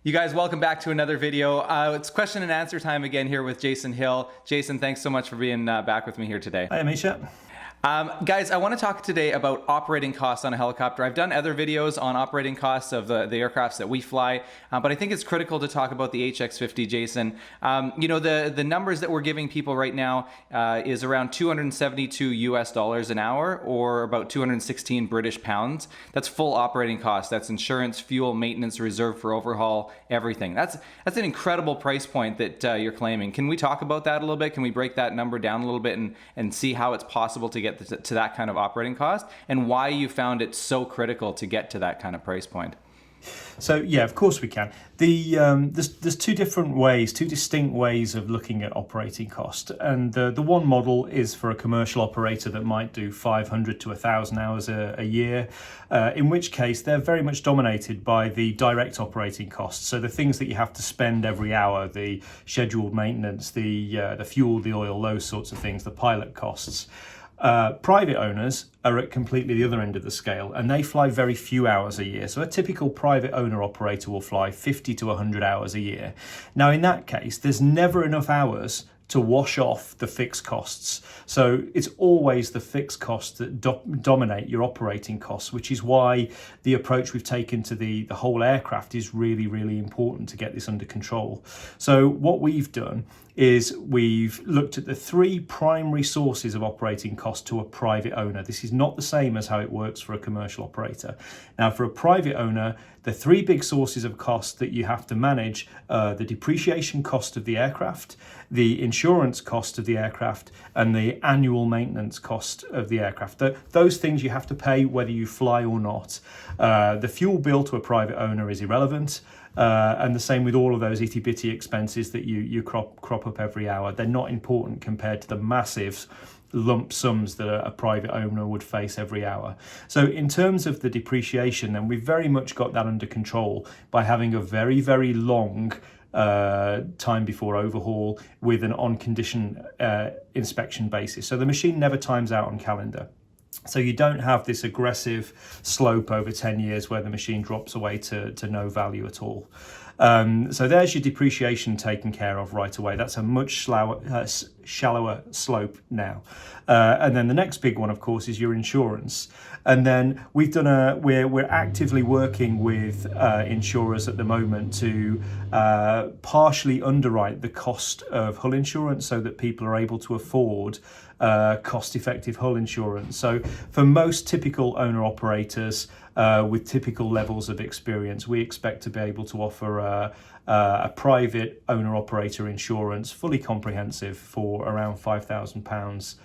You guys, welcome back to another video. It's question and answer time again here with Jason Hill. Jason, thanks so much for being back with me here today. Hi, Amisha. Guys, I want to talk today about operating costs on a helicopter. I've done other videos on operating costs of the aircrafts that we fly, but I think it's critical to talk about the HX50, Jason. The numbers that we're giving people right now is around 272 US dollars an hour, or about 216 British pounds. That's full operating costs. That's insurance, fuel, maintenance, reserve for overhaul, everything. That's an incredible price point that you're claiming. Can we talk about that a little bit? Can we break that number down a little bit and see how it's possible to get to that kind of operating cost, and why you found it so critical to get to that kind of price point? So yeah, of course we can. There's two distinct ways of looking at operating cost, and the one model is for a commercial operator that might do 500 to 1,000 hours a year, in which case they're very much dominated by the direct operating costs. So the things that you have to spend every hour, the scheduled maintenance, the fuel, the oil, those sorts of things, the pilot costs. Private owners are at completely the other end of the scale, and they fly very few hours a year. So a typical private owner operator will fly 50 to 100 hours a year. Now in that case, there's never enough hours to wash off the fixed costs. So it's always the fixed costs that dominate your operating costs, which is why the approach we've taken to the whole aircraft is really, really important to get this under control. So what we've done is we've looked at the three primary sources of operating cost to a private owner. This is not the same as how it works for a commercial operator. Now, for a private owner, the three big sources of cost that you have to manage are the depreciation cost of the aircraft, the insurance cost of the aircraft, and the annual maintenance cost of the aircraft. Those things you have to pay whether you fly or not. The fuel bill to a private owner is irrelevant. And the same with all of those itty-bitty expenses that you crop up every hour. They're not important compared to the massive lump sums that a private owner would face every hour. So in terms of the depreciation, then we've very much got that under control by having a very, very long time before overhaul with an on-condition inspection basis. So the machine never times out on calendar. So you don't have this aggressive slope over 10 years where the machine drops away to no value at all. So there's your depreciation taken care of right away. That's a much shallower slope now. And then the next big one, of course, is your insurance. And then we're actively working with insurers at the moment to partially underwrite the cost of hull insurance so that people are able to afford cost-effective hull insurance. So for most typical owner-operators with typical levels of experience, we expect to be able to offer a private owner-operator insurance, fully comprehensive, for around £5,000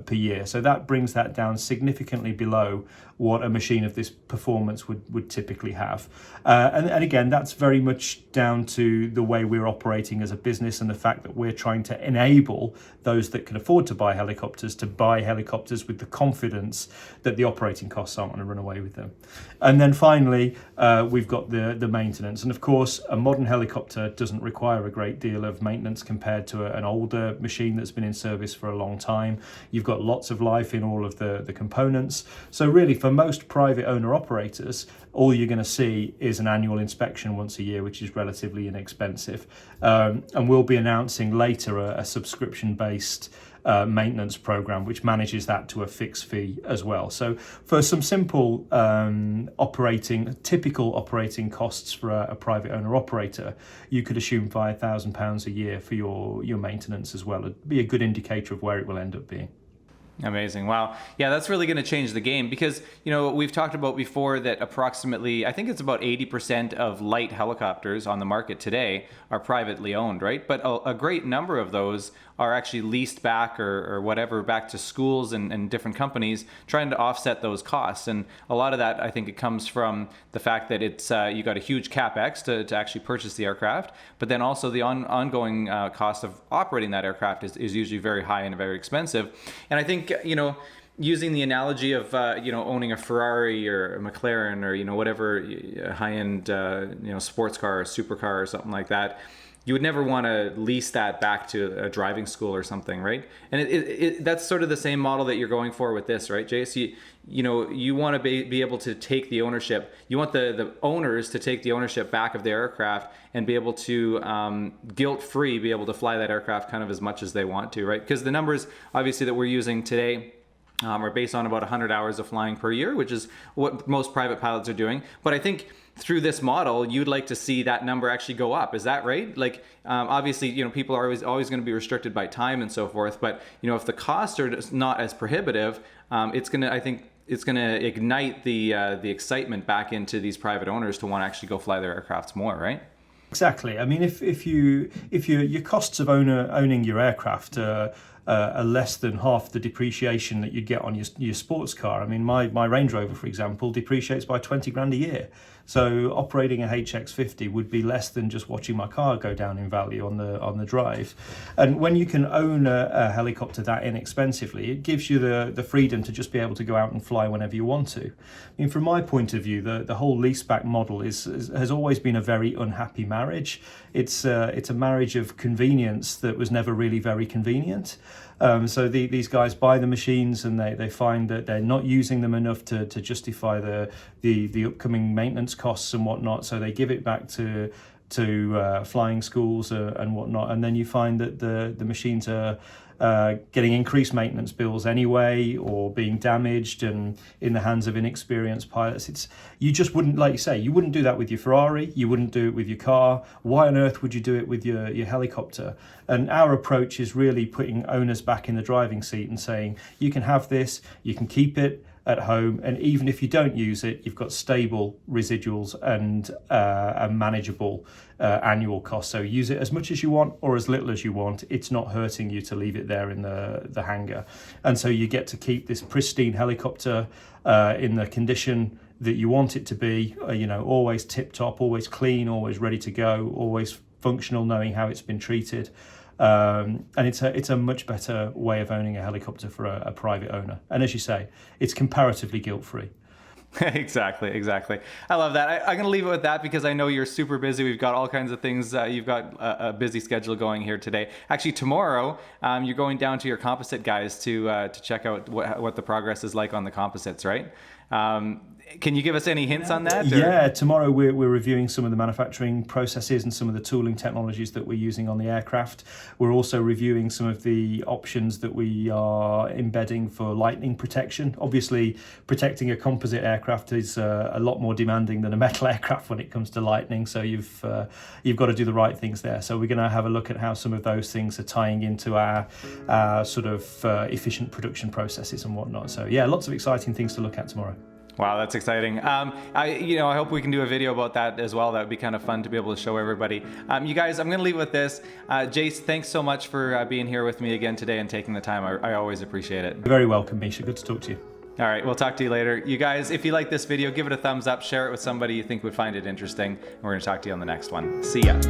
per year. So that brings that down significantly below what a machine of this performance would typically have. And again, that's very much down to the way we're operating as a business and the fact that we're trying to enable those that can afford to buy helicopters with the confidence that the operating costs aren't going to run away with them. And then finally, we've got the maintenance. And of course, a modern helicopter doesn't require a great deal of maintenance compared to an older machine that's been in service for a long time. You've got lots of life in all of the components. So really, for most private owner operators, all you're going to see is an annual inspection once a year, which is relatively inexpensive. And we'll be announcing later a subscription-based maintenance program which manages that to a fixed fee as well. So for some simple typical operating costs for a private owner operator, you could assume £5,000 a year for your maintenance as well. It'd be a good indicator of where it will end up being. Amazing. Wow. Yeah, that's really going to change the game because, we've talked about before that approximately, I think it's about 80% of light helicopters on the market today are privately owned, right? But a great number of those are actually leased back or whatever back to schools and different companies trying to offset those costs. And a lot of that, I think it comes from the fact that it's you got a huge capex to actually purchase the aircraft, but then also the ongoing cost of operating that aircraft is usually very high and very expensive. And I think, using the analogy of owning a Ferrari or a McLaren or whatever high-end sports car or supercar or something like that, you would never want to lease that back to a driving school or something, right? And that's sort of the same model that you're going for with this, right, Jace? You want to be able to take the ownership. You want the owners to take the ownership back of the aircraft and be able to guilt-free be able to fly that aircraft kind of as much as they want to, right? Because the numbers obviously that we're using today are based on about 100 hours of flying per year, which is what most private pilots are doing. But I think through this model, you'd like to see that number actually go up. Is that right? Like, obviously, people are always going to be restricted by time and so forth. But if the costs are not as prohibitive, it's going to ignite the excitement back into these private owners to want to actually go fly their aircrafts more, right? Exactly. I mean, if your costs of owning your aircraft are less than half the depreciation that you'd get on your sports car. I mean, my Range Rover, for example, depreciates by 20 grand a year. So operating a HX50 would be less than just watching my car go down in value on the drive. And when you can own a helicopter that inexpensively, it gives you the freedom to just be able to go out and fly whenever you want to. I mean, from my point of view, the whole leaseback model has always been a very unhappy marriage. It's a marriage of convenience that was never really very convenient. So these guys buy the machines and they find that they're not using them enough to justify the upcoming maintenance costs and whatnot. So they give it back to flying schools and whatnot. And then you find that the machines are getting increased maintenance bills anyway, or being damaged and in the hands of inexperienced pilots. You just wouldn't, like you say, you wouldn't do that with your Ferrari, you wouldn't do it with your car. Why on earth would you do it with your helicopter? And our approach is really putting owners back in the driving seat and saying, you can have this, you can keep it at home, and even if you don't use it, you've got stable residuals and a manageable annual cost. So use it as much as you want or as little as you want. It's not hurting you to leave it there in the hangar. And so you get to keep this pristine helicopter in the condition that you want it to be, always tip top, always clean, always ready to go, always functional, knowing how it's been treated. And it's a much better way of owning a helicopter for a private owner. And as you say, it's comparatively guilt-free. Exactly. I love that. I'm going to leave it with that because I know you're super busy. We've got all kinds of things. You've got a busy schedule going here today. Actually, tomorrow, you're going down to your Composite guys to check out what the progress is like on the composites, right? Can you give us any hints on that? Or? Yeah, tomorrow we're reviewing some of the manufacturing processes and some of the tooling technologies that we're using on the aircraft. We're also reviewing some of the options that we are embedding for lightning protection. Obviously, protecting a composite aircraft is a lot more demanding than a metal aircraft when it comes to lightning, so you've got to do the right things there. So we're going to have a look at how some of those things are tying into our sort of efficient production processes and whatnot. So yeah, lots of exciting things to look at tomorrow. Wow, that's exciting. I hope we can do a video about that as well. That would be kind of fun to be able to show everybody. You guys, I'm going to leave with this. Jace, thanks so much for being here with me again today and taking the time. I always appreciate it. You're very welcome, Misha. Good to talk to you. All right, we'll talk to you later. You guys, if you like this video, give it a thumbs up, share it with somebody you think would find it interesting. And we're going to talk to you on the next one. See ya.